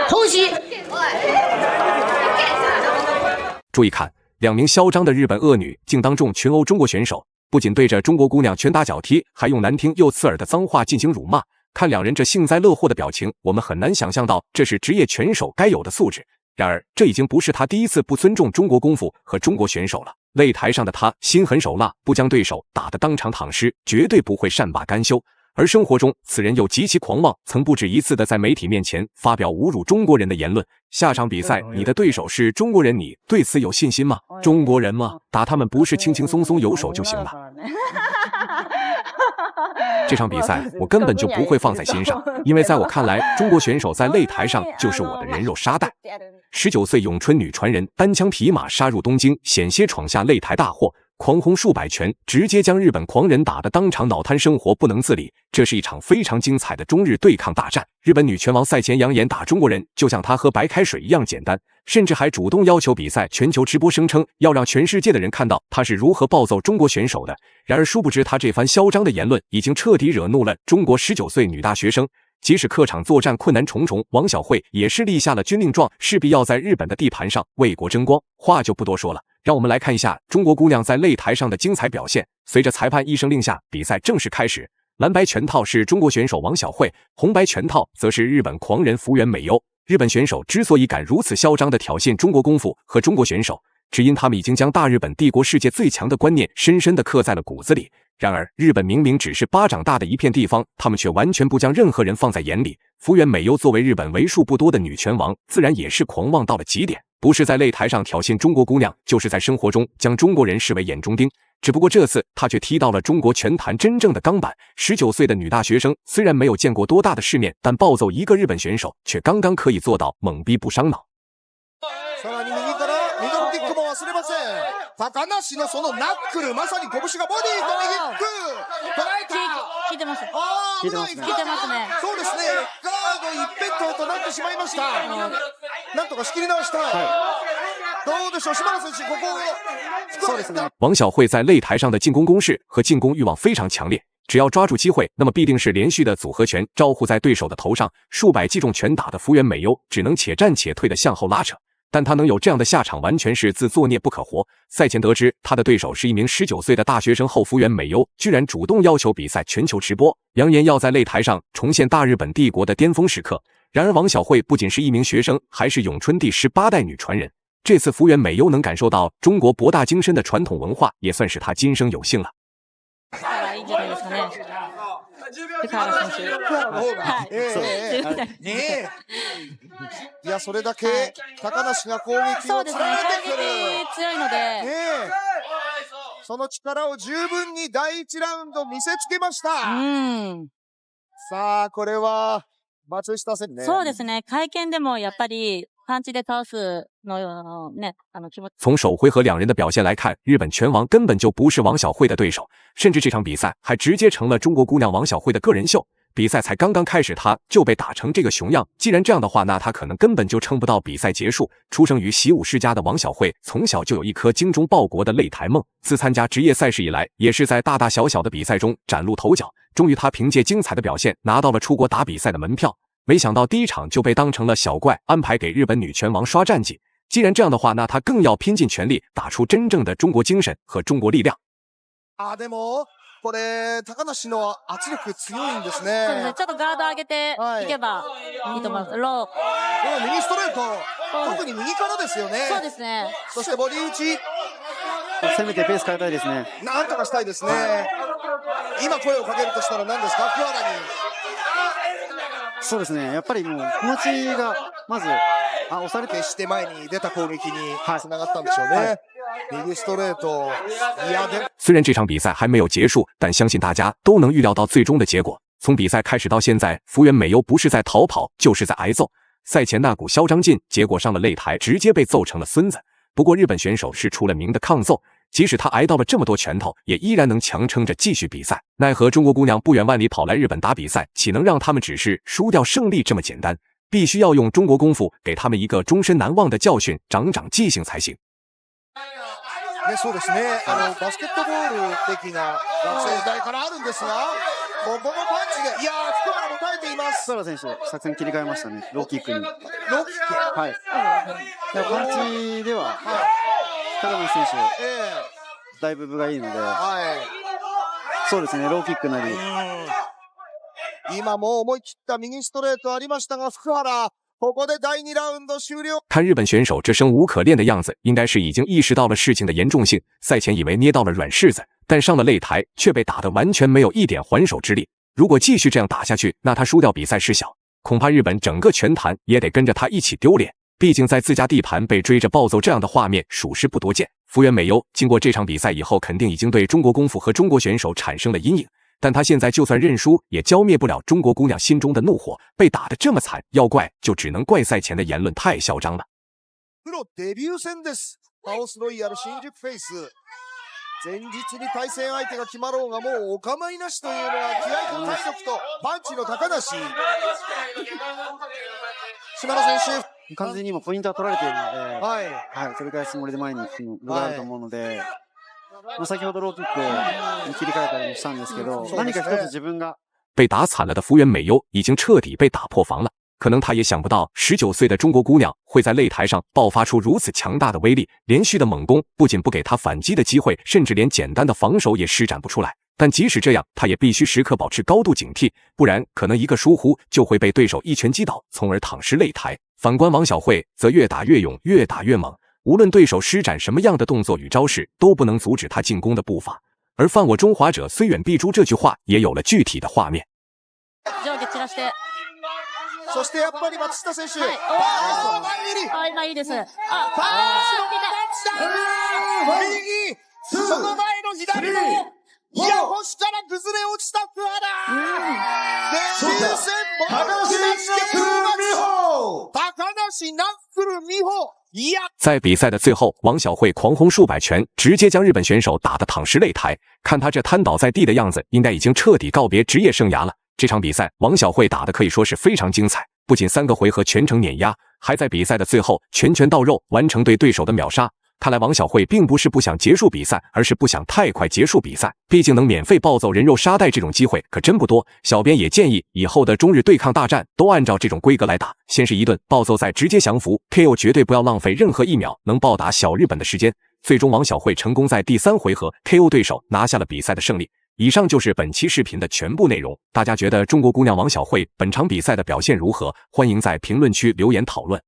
偷袭！注意看，两名嚣张的日本恶女竟当众群殴中国选手，不仅对着中国姑娘拳打脚踢，还用难听又刺耳的脏话进行辱骂。看两人这幸灾乐祸的表情，我们很难想象到这是职业拳手该有的素质。然而，这已经不是他第一次不尊重中国功夫和中国选手了。擂台上的他心狠手辣，不将对手打得当场躺尸，绝对不会善罢甘休。而生活中，此人又极其狂妄，曾不止一次的在媒体面前发表侮辱中国人的言论。下场比赛，你的对手是中国人，你对此有信心吗？中国人吗？打他们不是轻轻松松有手就行了。这场比赛我根本就不会放在心上，因为在我看来，中国选手在擂台上就是我的人肉沙袋。19岁咏春女传人单枪匹马杀入东京，险些闯下擂台大祸。狂轰数百拳，直接将日本狂人打得当场脑瘫生活不能自理。这是一场非常精彩的中日对抗大战。日本女拳王赛前扬言打中国人就像她喝白开水一样简单，甚至还主动要求比赛全球直播，声称要让全世界的人看到她是如何暴揍中国选手的。然而殊不知，她这番嚣张的言论已经彻底惹怒了中国19岁女大学生。即使客场作战困难重重，王晓慧也是立下了军令状，势必要在日本的地盘上为国争光。话就不多说了，让我们来看一下中国姑娘在擂台上的精彩表现。随着裁判一声令下，比赛正式开始。蓝白拳套是中国选手王晓慧，红白拳套则是日本狂人福原美优。日本选手之所以敢如此嚣张地挑衅中国功夫和中国选手，只因他们已经将大日本帝国世界最强的观念深深地刻在了骨子里。然而，日本明明只是巴掌大的一片地方，他们却完全不将任何人放在眼里。福原美优作为日本为数不多的女拳王，自然也是狂妄到了极点，不是在擂台上挑衅中国姑娘，就是在生活中将中国人视为眼中钉。只不过这次她却踢到了中国拳坛真正的钢板。19岁的女大学生虽然没有见过多大的世面，但暴揍一个日本选手却刚刚可以做到懵逼不伤脑。高梨のそのナックル、まさに拳がボディーと右フック捉えた。効いてます。効いてますね。そうですね。ガード一辺倒となってしまいました。なんとか仕切り直したい。どうでしょう、島野選手、ここそうですね。王晓慧在擂台上的进攻攻势和进攻欲望非常强烈，只要抓住机会，那么必定是连续的组合拳招呼在对手的头上，数百击中拳打的福原美优只能且战且退的向后拉扯。但他能有这样的下场，完全是自作孽不可活。赛前得知他的对手是一名19岁的大学生后，福原美优居然主动要求比赛全球直播，扬言要在擂台上重现大日本帝国的巅峰时刻。然而王晓慧不仅是一名学生，还是咏春第18代女传人。这次福原美优能感受到中国博大精深的传統文化，也算是她今生有幸了。福原選手いや、それだけ高梨が攻撃を続けてくる。強いので、その力を十分に第1ラウンド見せつけました。さあ、これは松下選手ね。そうですね。会見でもやっぱりパンチで倒すのね、気持ち。从首回合两人的表现来看，日本拳王根本就不是王晓慧的对手，甚至这场比赛还直接成了中国姑娘王晓慧的个人秀。比赛才刚刚开始，他就被打成这个熊样。既然这样的话，那他可能根本就撑不到比赛结束。出生于习武世家的王晓慧，从小就有一颗精忠报国的擂台梦。自参加职业赛事以来，也是在大大小小的比赛中崭露头角。终于，他凭借精彩的表现拿到了出国打比赛的门票。没想到第一场就被当成了小怪，安排给日本女拳王刷战绩。既然这样的话，那他更要拼尽全力，打出真正的中国精神和中国力量。でもこれ高梨の圧力強いんですね。そうですね。ちょっとガード上げていけばいいと思います。ロー。右ストレート、特に右からですよね。そうですね。そしてボディ打ち。攻めてペース変えたいですね。なんとかしたいですね。今声をかけるとしたら何ですか、桑原に。そうですね。やっぱりもう気持ちがまず押されてして前に出た攻撃につながったんでしょうね。右ストレート。虽然这场比赛还没有结束，但相信大家都能预料到最终的结果。从比赛开始到现在，福原美优不是在逃跑，就是在挨揍。赛前那股嚣张劲，结果上了擂台直接被揍成了孙子。不过日本选手是出了名的抗揍，即使他挨到了这么多拳头，也依然能强撑着继续比赛。奈何中国姑娘不远万里跑来日本打比赛，岂能让他们只是输掉胜利这么简单？必须要用中国功夫给他们一个终身难忘的教训，长长记性才行。そうですね。バスケットボール的な学生時代からあるんですが、もうこのパンチで、いやー、福原も耐えています。福原選手、作戦切り替えましたね。ローキックに。ローキック。はい。でもパンチでは、高野選手、だいぶ分がいいので、そうですね、ローキックなり。今もう思い切った右ストレートありましたが、福原。ここで第2ラウンド終了。看日本选手这生无可恋的样子，应该是已经意识到了事情的严重性。赛前以为捏到了软柿子，但上了擂台却被打得完全没有一点还手之力。如果继续这样打下去，那他输掉比赛事小，恐怕日本整个拳坛也得跟着他一起丢脸。毕竟在自家地盘被追着暴揍这样的画面属实不多见。福原美优经过这场比赛以后，肯定已经对中国功夫和中国选手产生了阴影。但他现在就算认输，也浇灭不了中国姑娘心中的怒火。被打得这么惨，要怪就只能怪赛前的言论太嚣张了。プロデビュー戦です。ハウスロイヤル新宿フェイス。前日に対戦相手が決まろうがもうお構いなしというのは気合と体力とパンチの高梨。島田選手。完全に今ポイントは取られているので、はい。取り返すつもりで前に行くのがあると思うので、先ほどローキックに切り替えたりもしたんですけど、何か一つ自分が被打惨了的福原美优已经彻底被打破防了。可能他也想不到19岁的中国姑娘会在擂台上爆发出如此强大的威力，连续的猛攻不仅不给他反击的机会，甚至连简单的防守也施展不出来。但即使这样，他也必须时刻保持高度警惕，不然可能一个疏忽就会被对手一拳击倒，从而躺尸擂台。反观王晓慧则越打越勇，越打越猛。无论对手施展什么样的动作与招式，都不能阻止他进攻的步伐。而犯我中华者虽远必诛这句话也有了具体的画面。上下散らして。そしてやっぱり松下選手。今いいです。右、その前の左の、いや、星から崩れ落ちた福原。デビュー戦、高梨ナックル美穂。在比赛的最后，王晓慧狂轰数百拳，直接将日本选手打得躺尸擂台。看他这瘫倒在地的样子，应该已经彻底告别职业生涯了。这场比赛，王晓慧打得可以说是非常精彩，不仅3个回合全程碾压，还在比赛的最后拳拳到肉，完成对对手的秒杀。看来王晓慧并不是不想结束比赛，而是不想太快结束比赛。毕竟能免费暴揍人肉沙袋这种机会可真不多。小编也建议以后的中日对抗大战都按照这种规格来打，先是一顿暴揍，再直接降服 KO， 绝对不要浪费任何1秒能暴打小日本的时间。最终王晓慧成功在第3回合 KO 对手，拿下了比赛的胜利。以上就是本期视频的全部内容，大家觉得中国姑娘王晓慧本场比赛的表现如何？欢迎在评论区留言讨论。